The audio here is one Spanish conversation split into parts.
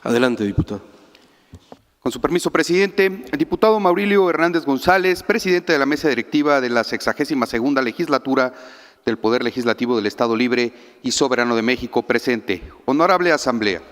Adelante, diputado. Con su permiso, presidente, el diputado Maurilio Hernández González, presidente de la mesa directiva de la 62ª legislatura del Poder Legislativo del Estado Libre y Soberano de México, presente. Honorable Asamblea.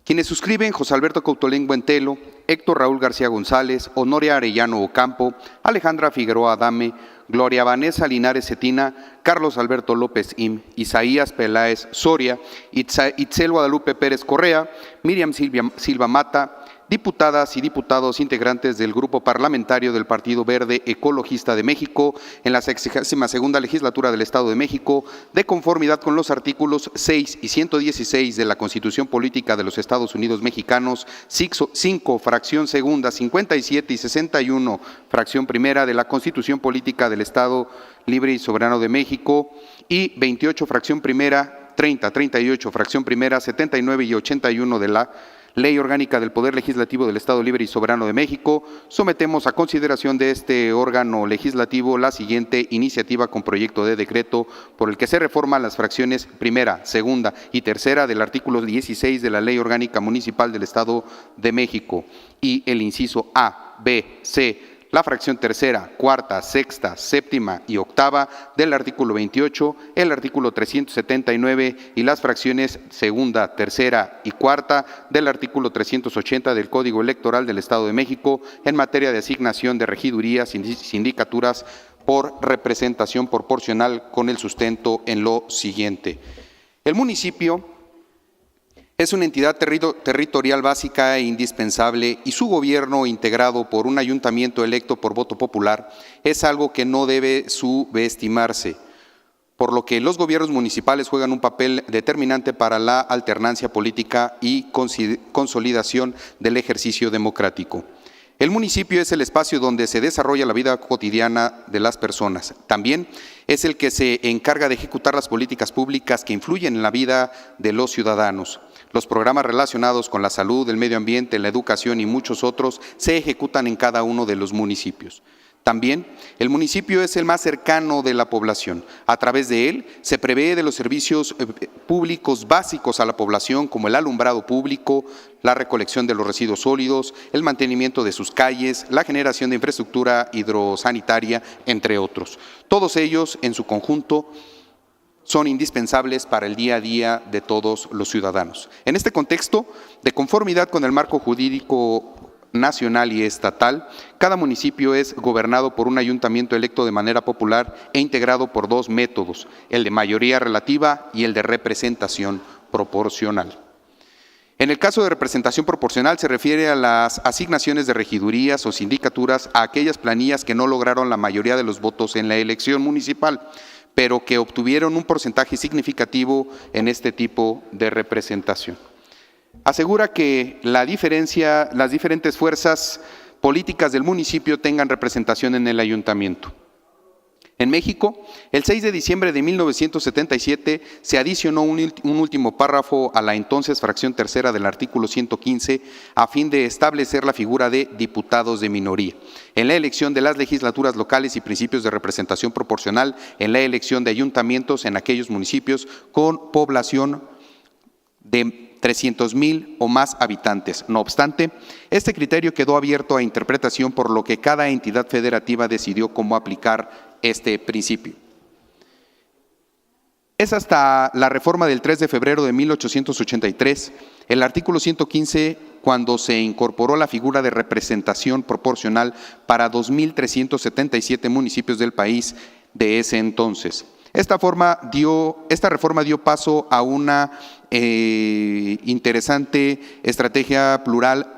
Quienes suscriben: José Alberto Coutolengo Buentelo, Héctor Raúl García González, Honoria Arellano Ocampo, Alejandra Figueroa Adame, Gloria Vanessa Linares Cetina, Carlos Alberto López Isaías Peláez Soria, Itzel Guadalupe Pérez Correa, Miriam Silva Mata, diputadas y diputados integrantes del Grupo Parlamentario del Partido Verde Ecologista de México en la 62ª legislatura del Estado de México, de conformidad con los artículos 6 y 116 de la Constitución Política de los Estados Unidos Mexicanos, 5, fracción segunda, 57 y 61, fracción primera de la Constitución Política del Estado Libre y Soberano de México, y 28, fracción primera, 30, 38, fracción primera, 79 y 81 de la Ley Orgánica del Poder Legislativo del Estado Libre y Soberano de México, sometemos a consideración de este órgano legislativo la siguiente iniciativa con proyecto de decreto por el que se reforman las fracciones primera, segunda y tercera del artículo 16 de la Ley Orgánica Municipal del Estado de México y el inciso A, B, C, la fracción tercera, cuarta, sexta, séptima y octava del artículo 28, el artículo 379 y las fracciones segunda, tercera y cuarta del artículo 380 del Código Electoral del Estado de México en materia de asignación de regidurías y sindicaturas por representación proporcional con el sustento en lo siguiente. El municipio es una entidad territorial básica e indispensable y su gobierno, integrado por un ayuntamiento electo por voto popular, es algo que no debe subestimarse, por lo que los gobiernos municipales juegan un papel determinante para la alternancia política y consolidación del ejercicio democrático. El municipio es el espacio donde se desarrolla la vida cotidiana de las personas. También es el que se encarga de ejecutar las políticas públicas que influyen en la vida de los ciudadanos. Los programas relacionados con la salud, el medio ambiente, la educación y muchos otros se ejecutan en cada uno de los municipios. También, el municipio es el más cercano de la población. A través de él se prevé de los servicios públicos básicos a la población, como el alumbrado público, la recolección de los residuos sólidos, el mantenimiento de sus calles, la generación de infraestructura hidrosanitaria, entre otros. Todos ellos, en su conjunto, son indispensables para el día a día de todos los ciudadanos. En este contexto, de conformidad con el marco jurídico nacional y estatal, cada municipio es gobernado por un ayuntamiento electo de manera popular e integrado por dos métodos, el de mayoría relativa y el de representación proporcional. En el caso de representación proporcional se refiere a las asignaciones de regidurías o sindicaturas a aquellas planillas que no lograron la mayoría de los votos en la elección municipal, pero que obtuvieron un porcentaje significativo en este tipo de representación. Asegura que las diferentes fuerzas políticas del municipio tengan representación en el ayuntamiento. En México, el 6 de diciembre de 1977 se adicionó un último párrafo a la entonces fracción tercera del artículo 115 a fin de establecer la figura de diputados de minoría en la elección de las legislaturas locales y principios de representación proporcional en la elección de ayuntamientos en aquellos municipios con población de 300,000 o más habitantes. No obstante, este criterio quedó abierto a interpretación, por lo que cada entidad federativa decidió cómo aplicar este principio. Es hasta la reforma del 3 de febrero de 1883, el artículo 115, cuando se incorporó la figura de representación proporcional para 2,377 municipios del país de ese entonces. Esta reforma dio paso a una interesante estrategia plural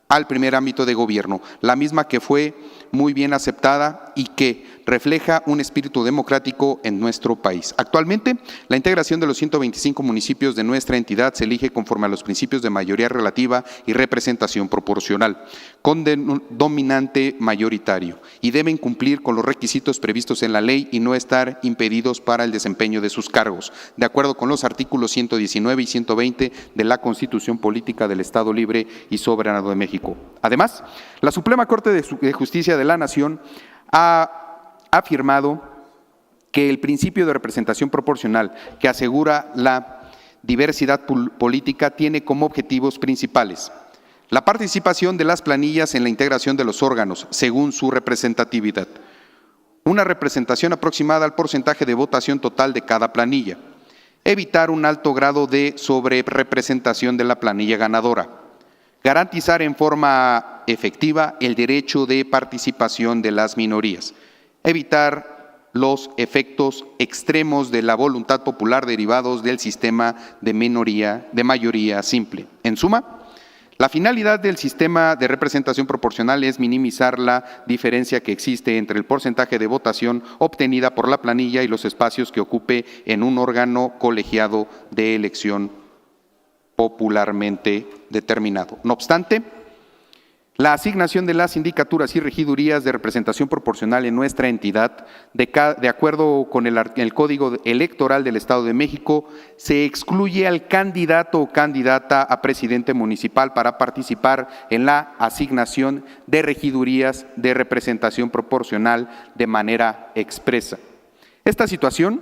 al primer ámbito de gobierno, la misma que fue muy bien aceptada y que refleja un espíritu democrático en nuestro país. Actualmente, la integración de los 125 municipios de nuestra entidad se elige conforme a los principios de mayoría relativa y representación proporcional, con dominante mayoritario, y deben cumplir con los requisitos previstos en la ley y no estar impedidos para el desempeño de sus cargos, de acuerdo con los artículos 119 y 120 de la Constitución Política del Estado Libre y Soberano de México. Además, la Suprema Corte de Justicia de la Nación ha afirmado que el principio de representación proporcional, que asegura la diversidad política tiene como objetivos principales la participación de las planillas en la integración de los órganos, según su representatividad, una representación aproximada al porcentaje de votación total de cada planilla, evitar un alto grado de sobrerepresentación de la planilla ganadora, garantizar en forma efectiva el derecho de participación de las minorías, evitar los efectos extremos de la voluntad popular derivados del sistema de mayoría simple. En suma, la finalidad del sistema de representación proporcional es minimizar la diferencia que existe entre el porcentaje de votación obtenida por la planilla y los espacios que ocupe en un órgano colegiado de elección popularmente determinado. No obstante, la asignación de las sindicaturas y regidurías de representación proporcional en nuestra entidad, de acuerdo con el Código Electoral del Estado de México, se excluye al candidato o candidata a presidente municipal para participar en la asignación de regidurías de representación proporcional de manera expresa. Esta situación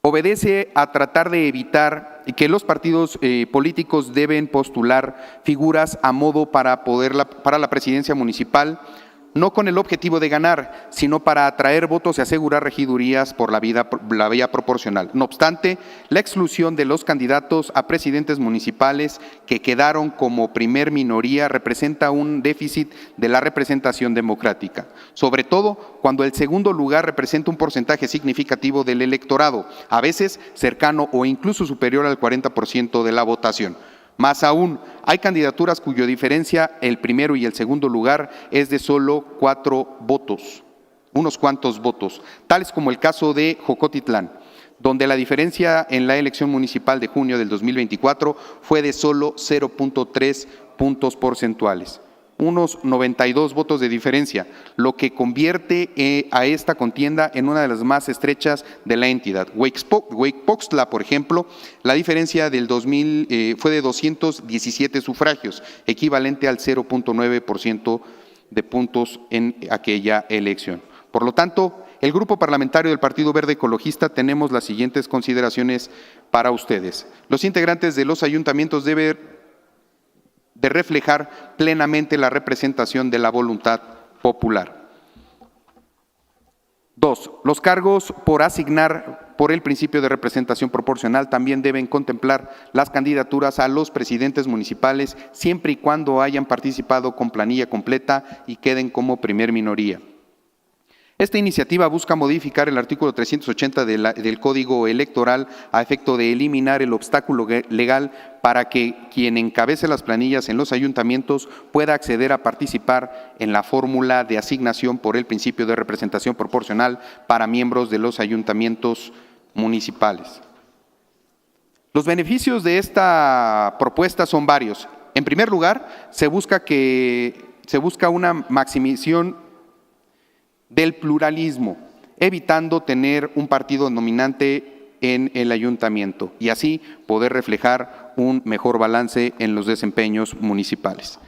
obedece a tratar de evitar que los partidos políticos deben postular figuras a modo para la presidencia municipal, no con el objetivo de ganar, sino para atraer votos y asegurar regidurías por la vía proporcional. No obstante, la exclusión de los candidatos a presidentes municipales que quedaron como primer minoría representa un déficit de la representación democrática, sobre todo cuando el segundo lugar representa un porcentaje significativo del electorado, a veces cercano o incluso superior al 40% de la votación. Más aún, hay candidaturas cuya diferencia, el primero y el segundo lugar, es de solo 4 votos, unos cuantos votos, tales como el caso de Jocotitlán, donde la diferencia en la elección municipal de junio del 2024 fue de solo 0.3 puntos porcentuales. Unos 92 votos de diferencia, lo que convierte a esta contienda en una de las más estrechas de la entidad. Hueypoxtla, por ejemplo, la diferencia del 2000 fue de 217 sufragios, equivalente al 0.9% de puntos en aquella elección. Por lo tanto, el Grupo Parlamentario del Partido Verde Ecologista tenemos las siguientes consideraciones para ustedes. Los integrantes de los ayuntamientos deben de reflejar plenamente la representación de la voluntad popular. 2. Los cargos por asignar por el principio de representación proporcional también deben contemplar las candidaturas a los presidentes municipales siempre y cuando hayan participado con planilla completa y queden como primer minoría. Esta iniciativa busca modificar el artículo 380 del Código Electoral a efecto de eliminar el obstáculo legal para que quien encabece las planillas en los ayuntamientos pueda acceder a participar en la fórmula de asignación por el principio de representación proporcional para miembros de los ayuntamientos municipales. Los beneficios de esta propuesta son varios. En primer lugar, se busca una maximización del pluralismo, evitando tener un partido dominante en el ayuntamiento y así poder reflejar un mejor balance en los desempeños municipales.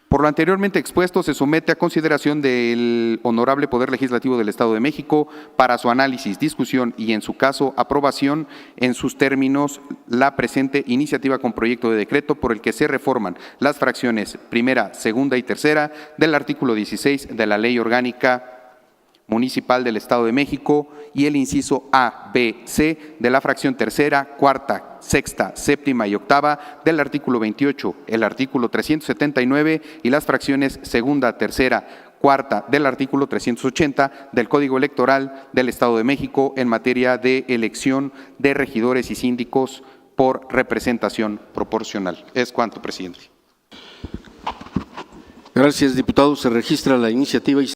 Por lo anteriormente expuesto, se somete a consideración del Honorable Poder Legislativo del Estado de México para su análisis, discusión y, en su caso, aprobación en sus términos la presente iniciativa con proyecto de decreto por el que se reforman las fracciones primera, segunda y tercera del artículo 16 de la Ley Orgánica Municipal del Estado de México y el inciso A, B, C de la fracción tercera, cuarta, sexta, séptima y octava del artículo 28, el artículo 379 y las fracciones segunda, tercera, cuarta del artículo 380 del Código Electoral del Estado de México en materia de elección de regidores y síndicos por representación proporcional. Es cuanto, presidente. Gracias, diputado. Se registra la iniciativa y